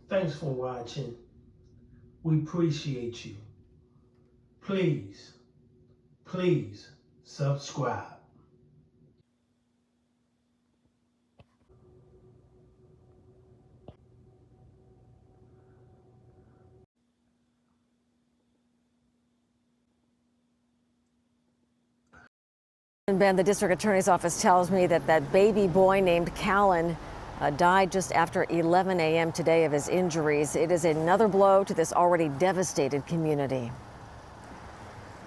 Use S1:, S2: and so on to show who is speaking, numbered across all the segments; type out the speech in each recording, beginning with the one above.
S1: Thanks for watching. We appreciate you. Please, please subscribe.
S2: Ben, the district attorney's office tells me that baby boy named Callan died just after 11 a.m. today of his injuries. It is another blow to this already devastated community.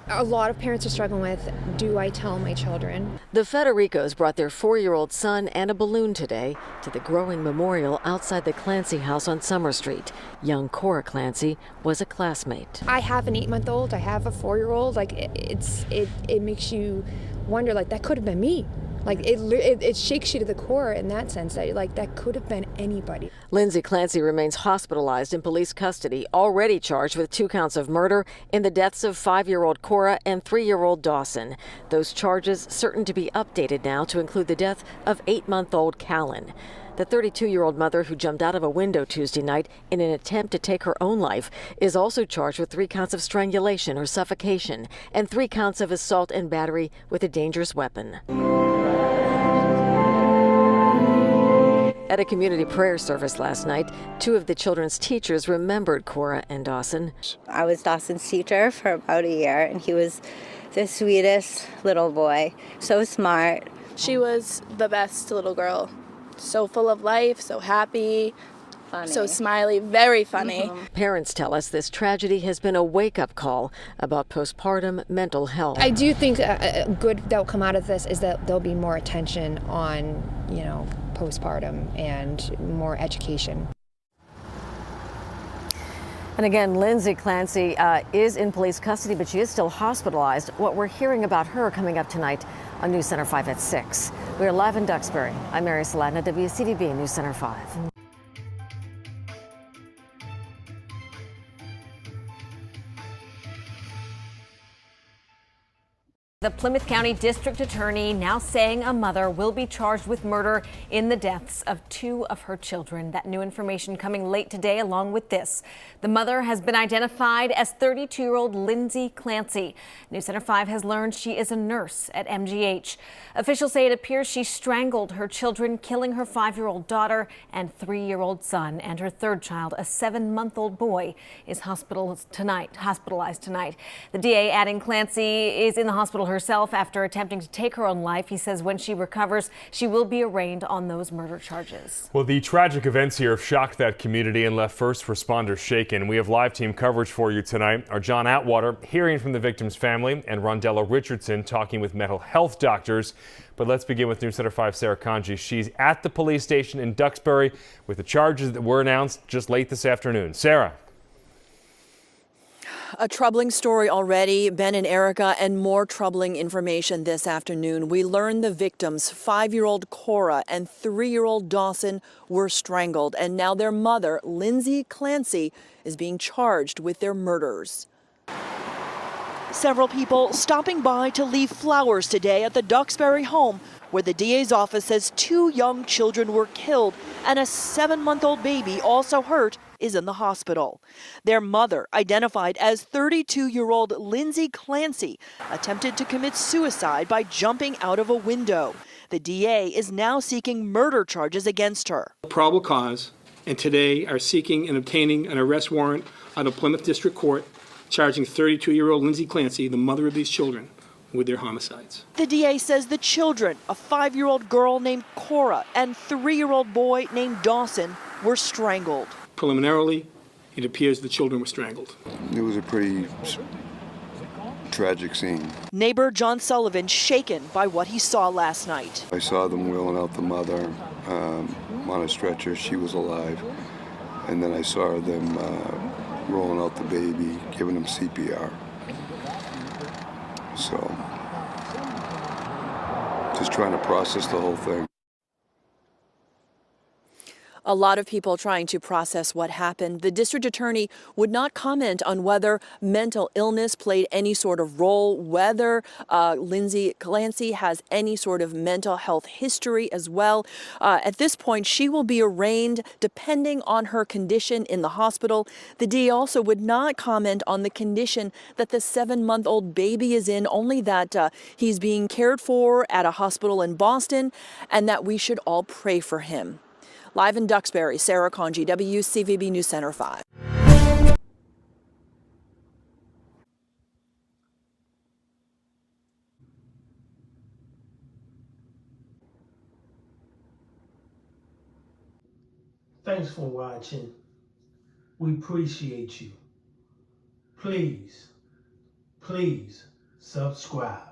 S3: A lot of parents are struggling with, do I tell my children?
S2: The Federicos brought their 4-year-old son and a balloon today to the growing memorial outside the Clancy house on Summer Street. Young Cora Clancy was a classmate.
S3: I have an 8-month-old, I have a 4-year-old. Like it makes you wonder, like that could have been me. Like it shakes you to the core in that sense that like that could have been anybody.
S2: Lindsay Clancy remains hospitalized in police custody, already charged with 2 counts of murder in the deaths of 5-year-old Cora and 3-year-old Dawson. Those charges certain to be updated now to include the death of 8-month-old Callan. The 32-year-old mother who jumped out of a window Tuesday night in an attempt to take her own life is also charged with 3 counts of strangulation or suffocation and 3 counts of assault and battery with a dangerous weapon. At a community prayer service last night, 2 of the children's teachers remembered Cora and Dawson.
S4: I was Dawson's teacher for about a year, and he was the sweetest little boy, so smart.
S5: She was the best little girl, so full of life, so happy, funny. So smiley, very funny.
S2: Parents tell us this tragedy has been a wake-up call about postpartum mental health.
S3: I do think a good that will come out of this is that there'll be more attention on, postpartum and more education.
S2: And again, Lindsay Clancy is in police custody, but she is still hospitalized. What we're hearing about her coming up tonight on News Center 5 at 6. We are live in Duxbury. I'm Mary Saladna, WCTV News Center 5. The Plymouth County District Attorney now saying a mother will be charged with murder in the deaths of 2 of her children. That new information coming late today along with this. The mother has been identified as 32-year-old Lindsay Clancy. News Center 5 has learned she is a nurse at MGH. Officials say it appears she strangled her children, killing her 5-year-old daughter and 3-year-old son, and her 3rd child, a 7-month-old boy, is hospitalized tonight. The DA adding Clancy is in the hospital herself after attempting to take her own life. He says when she recovers, she will be arraigned on those murder charges.
S6: Well, the tragic events here have shocked that community and left first responders shaken. We have live team coverage for you tonight. Our John Atwater hearing from the victim's family and Rondella Richardson talking with mental health doctors. But let's begin with News Center 5's Sarah Kanji. She's at the police station in Duxbury with the charges that were announced just late this afternoon. Sarah.
S7: A troubling story already, Ben and Erica, and more troubling information this afternoon. We learned the victims, 5-year-old Cora and 3-year-old Dawson, were strangled, and now their mother, Lindsay Clancy, is being charged with their murders. Several people stopping by to leave flowers today at the Duxbury home, where the DA's office says 2 young children were killed and a 7-month-old baby, also hurt, is in the hospital. Their mother, identified as 32-year-old Lindsay Clancy, attempted to commit suicide by jumping out of a window. The DA is now seeking murder charges against her.
S8: Probable cause, and today are seeking and obtaining an arrest warrant out of Plymouth District Court, charging 32-year-old Lindsay Clancy, the mother of these children, with their homicides.
S7: The DA says the children, a 5-year-old girl named Cora and 3-year-old boy named Dawson, were strangled.
S8: Preliminarily, it appears the children were strangled.
S9: It was a pretty tragic scene.
S7: Neighbor John Sullivan shaken by what he saw last night.
S9: I saw them wheeling out the mother on a stretcher. She was alive. And then I saw them rolling out the baby, giving him CPR. So, just trying to process the whole thing.
S7: A lot of people trying to process what happened. The district attorney would not comment on whether mental illness played any sort of role, whether Lindsay Clancy has any sort of mental health history as well. At this point, she will be arraigned depending on her condition in the hospital. The DA also would not comment on the condition that the 7-month-old baby is in, only that he's being cared for at a hospital in Boston and that we should all pray for him. Live in Duxbury, Sarah Conji, WCVB News Center 5.
S1: Thanks for watching. We appreciate you. Please subscribe.